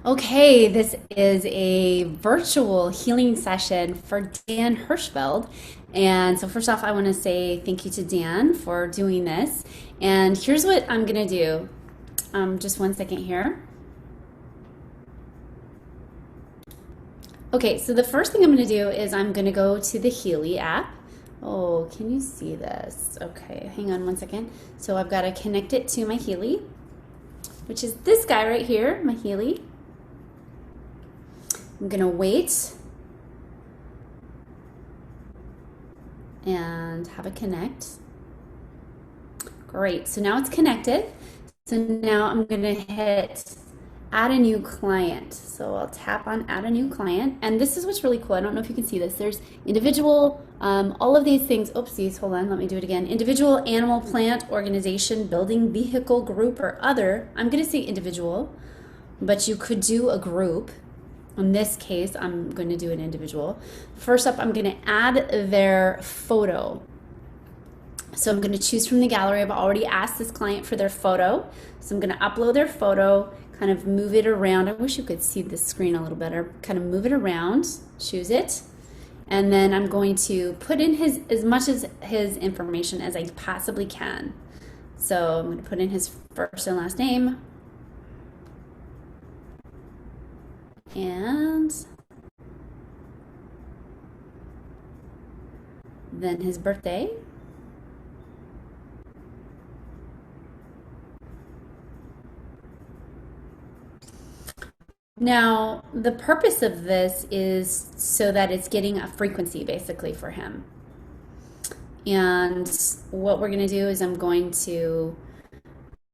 Okay, this is a virtual healing session for Dan Hirschfeld. And so, first off, I want to say thank you to Dan for doing this. And here's what I'm going to do. Just one second here. Okay, so the first thing I'm going to do is I'm going to go to the Healy app. Oh, can you see this? Okay, hang on one second. So I've got to connect it to my Healy, which is this guy right here, my Healy. I'm gonna wait and have it connect. Great, so now it's connected. So now I'm gonna hit add a new client. So I'll tap on add a new client. And this is what's really cool. I don't know if you can see this. There's individual, all of these things. Oopsies, hold on, let me do it again. Individual, animal, plant, organization, building, vehicle, group, or other. I'm gonna say individual, but you could do a group. In this case, I'm going to do an individual. First up, I'm going to add their photo. So I'm going to choose from the gallery. I've already asked this client for their photo. So I'm going to upload their photo, kind of move it around. I wish you could see the screen a little better. Kind of move it around, choose it. And then I'm going to put in as much of his information as I possibly can. So I'm going to put in his first and last name. And then his birthday. Now, the purpose of this is so that it's getting a frequency basically for him. And what we're going to do is I'm going to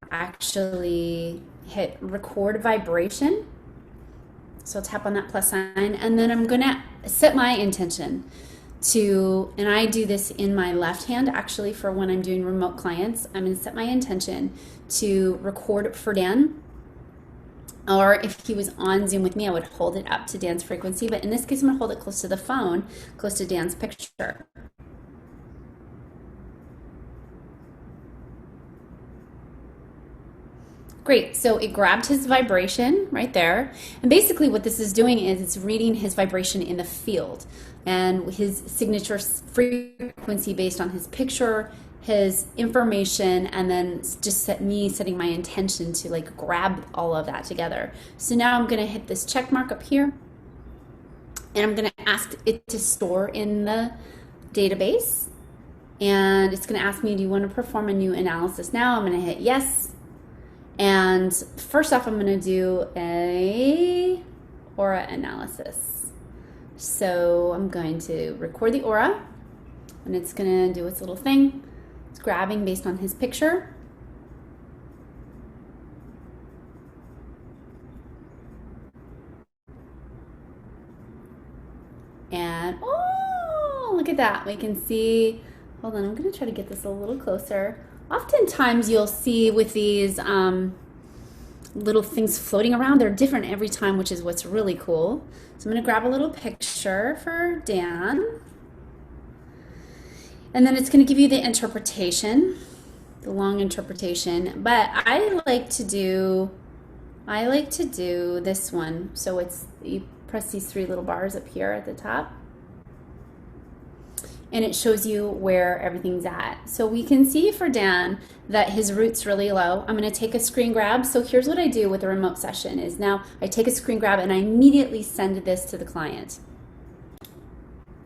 actually hit record vibration. So I'll tap on that plus sign, and then I'm gonna set my intention to, and I do this in my left hand actually for when I'm doing remote clients. I'm gonna set my intention to record for Dan, or if he was on Zoom with me, I would hold it up to Dan's frequency, but in this case, I'm gonna hold it close to the phone, close to Dan's picture. Great, so it grabbed his vibration right there. And basically what this is doing is it's reading his vibration in the field and his signature frequency based on his picture, his information, and then just me setting my intention to like grab all of that together. So now I'm gonna hit this check mark up here and I'm gonna ask it to store in the database. And it's gonna ask me, do you wanna perform a new analysis now? I'm gonna hit yes. And first off, I'm going to do a aura analysis. So I'm going to record the aura, and it's going to do its little thing. It's grabbing based on his picture. And oh, look at that. We can see, hold on, I'm going to try to get this a little closer. Oftentimes you'll see with these little things floating around, they're different every time, which is what's really cool. So I'm going to grab a little picture for Dan. And then it's going to give you the interpretation, the long interpretation. But I like to do this one. So it's, you press these three little bars up here at the top, and it shows you where everything's at. So we can see for Dan that his root's really low. I'm gonna take a screen grab. So here's what I do with a remote session is now I take a screen grab and I immediately send this to the client.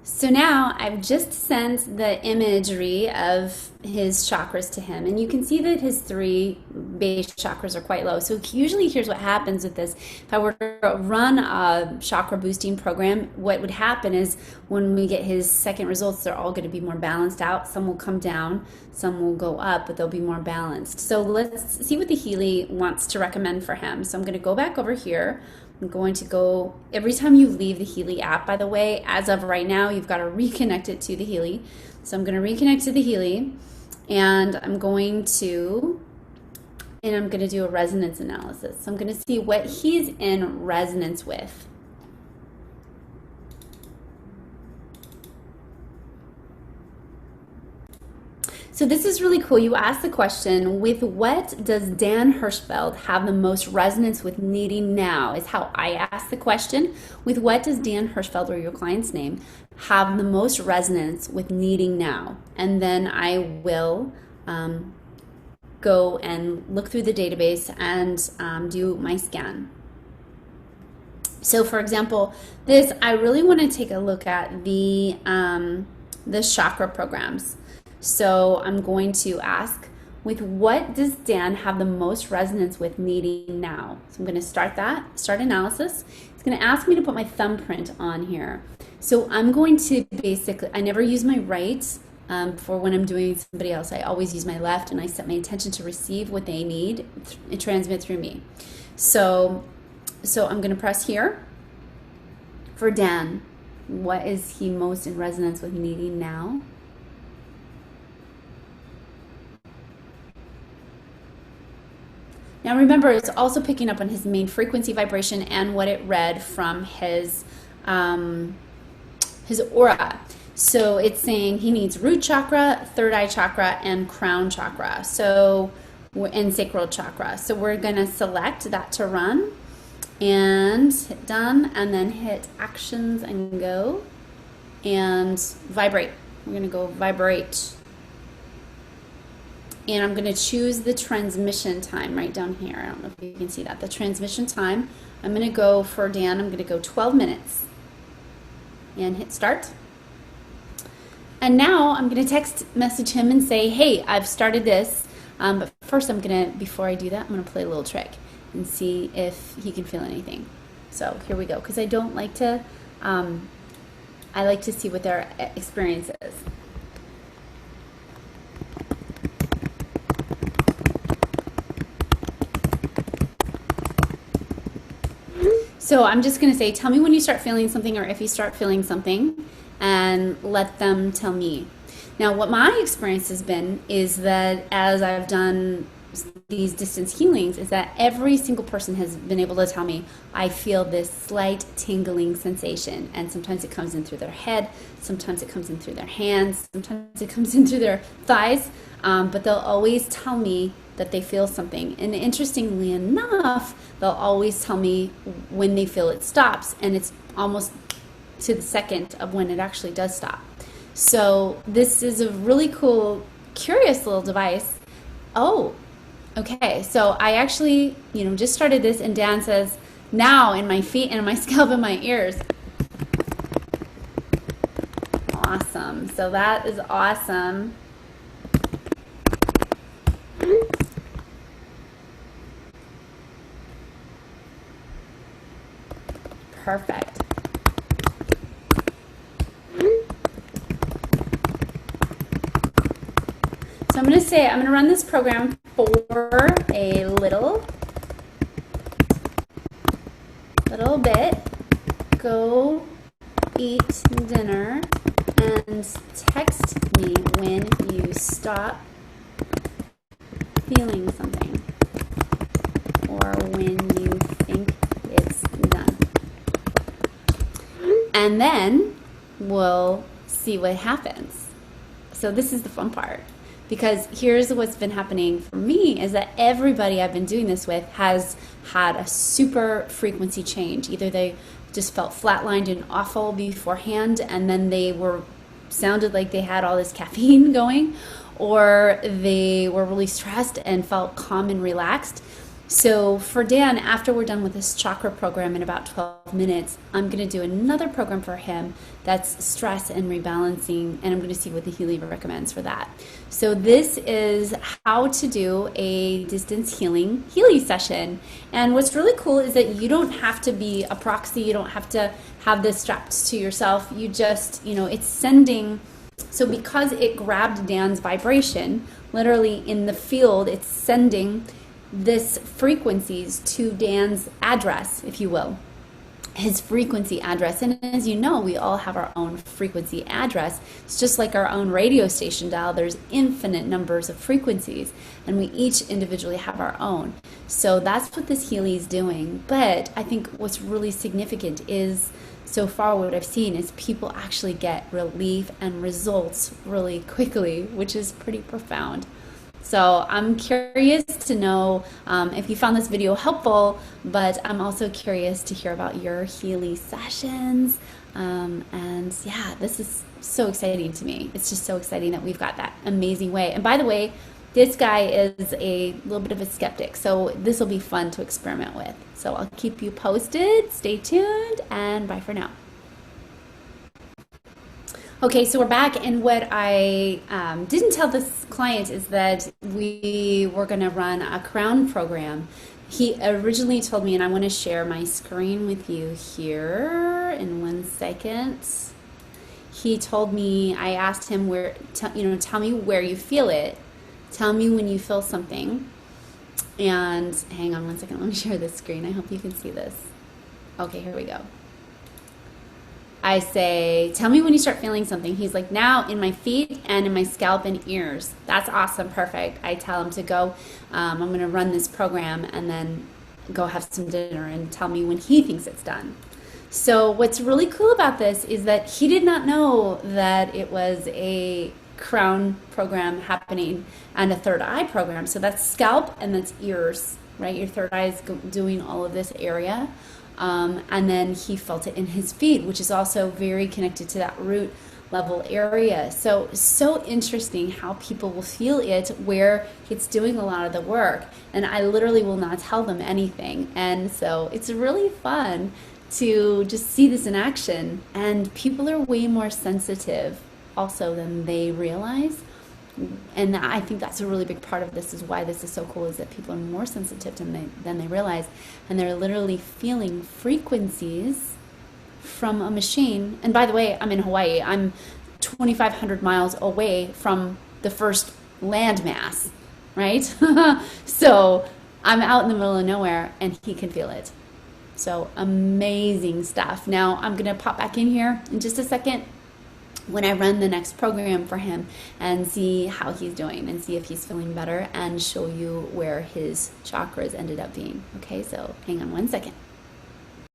So now I've just sent the imagery of his chakras to him, and you can see that his three base chakras are quite low. So usually here's what happens with this. If I were to run a chakra boosting program, what would happen is when we get his second results, they're all going to be more balanced out. Some will come down, some will go up, but they'll be more balanced. So let's see what the Healy wants to recommend for him. So I'm going to go back over here. I'm going to go, every time you leave the Healy app, by the way, as of right now, you've got to reconnect it to the Healy. So I'm going to reconnect to the Healy, and I'm going to do a resonance analysis. So I'm going to see what he's in resonance with. So this is really cool. You asked the question, with what does Dan Hirschfeld have the most resonance with needing now? Is how I asked the question. With what does Dan Hirschfeld, or your client's name, have the most resonance with needing now? And then I will go and look through the database and do my scan. So for example, this, I really want to take a look at the chakra programs. So I'm going to ask, with what does Dan have the most resonance with needing now? So I'm going to start analysis. It's going to ask me to put my thumbprint on here. So I'm going to basically, I never use my right for when I'm doing somebody else. I always use my left, and I set my intention to receive what they need and transmit through me. So I'm going to press here. For Dan, what is he most in resonance with needing now? Now remember, it's also picking up on his main frequency vibration and what it read from his aura. So it's saying he needs root chakra, third eye chakra, and crown chakra. So, and sacral chakra. So we're going to select that to run and hit done, and then hit actions and go and vibrate. We're going to go vibrate. And I'm going to choose the transmission time right down here. I don't know if you can see that. The transmission time, I'm going to go for Dan, I'm going to go 12 minutes. And hit start. And now I'm going to text message him and say, hey, I've started this. But first before I do that, I'm going to play a little trick and see if he can feel anything. So here we go. Because I don't like to, I like to see what their experience is. So I'm just going to say, tell me when you start feeling something, or if you start feeling something, and let them tell me. Now, what my experience has been is that as I've done these distance healings, is that every single person has been able to tell me, I feel this slight tingling sensation. And sometimes it comes in through their head, sometimes it comes in through their hands, sometimes it comes in through their thighs, but they'll always tell me that they feel something. And interestingly enough, they'll always tell me when they feel it stops, and it's almost to the second of when it actually does stop. So this is a really cool, curious little device. Oh, okay. So I actually, just started this, and Dan says, now in my feet and my scalp and my ears. Awesome. So that is awesome. Perfect. So I'm going to run this program for a little bit. Go eat dinner and text me when you stop feeling something, or when you think it's done. And then we'll see what happens. So this is the fun part, because here's what's been happening for me is that everybody I've been doing this with has had a super frequency change. Either they just felt flatlined and awful beforehand, and then they sounded like they had all this caffeine going, or they were really stressed and felt calm and relaxed. So for Dan, after we're done with this chakra program in about 12 minutes, I'm going to do another program for him that's stress and rebalancing, and I'm going to see what the Healy recommends for that. So this is how to do a distance Healy session. And what's really cool is that you don't have to be a proxy. You don't have to have this strapped to yourself. You just, it's sending. So because it grabbed Dan's vibration, literally in the field, it's sending this frequencies to Dan's address, if you will. his frequency address. And as you know, we all have our own frequency address. It's just like our own radio station dial. There's infinite numbers of frequencies, and we each individually have our own. So that's what this Healy is doing. But I think what's really significant is, so far what I've seen is people actually get relief and results really quickly, which is pretty profound. So I'm curious to know if you found this video helpful, but I'm also curious to hear about your Healy sessions. And yeah, this is so exciting to me. It's just so exciting that we've got that amazing way. And by the way, this guy is a little bit of a skeptic, so this will be fun to experiment with. So I'll keep you posted. Stay tuned, and bye for now. Okay, so we're back, and what I didn't tell this client is that we were going to run a crown program. He originally told me, and I want to share my screen with you here in 1 second. He told me, I asked him tell me where you feel it. Tell me when you feel something. And hang on 1 second, let me share this screen. I hope you can see this. Okay, here we go. I say, tell me when you start feeling something. He's like, now in my feet and in my scalp and ears. That's awesome, perfect. I tell him to go, I'm going to run this program and then go have some dinner and tell me when he thinks it's done. So what's really cool about this is that he did not know that it was a crown program happening and a third eye program. So that's scalp and that's ears, right? Your third eye is doing all of this area. And then he felt it in his feet, which is also very connected to that root level area. So interesting how people will feel it where it's doing a lot of the work. And I literally will not tell them anything. And so it's really fun to just see this in action. And people are way more sensitive also than they realize. And I think that's a really big part of this, is why this is so cool, is that people are more sensitive than they realize, and they're literally feeling frequencies from a machine. And by the way, I'm in Hawaii. I'm 2,500 miles away from the first landmass, right? So I'm out in the middle of nowhere, and he can feel it. So amazing stuff. Now I'm going to pop back in here in just a second when I run the next program for him and see how he's doing and see if he's feeling better and show you where his chakras ended up being. Okay, so hang on 1 second.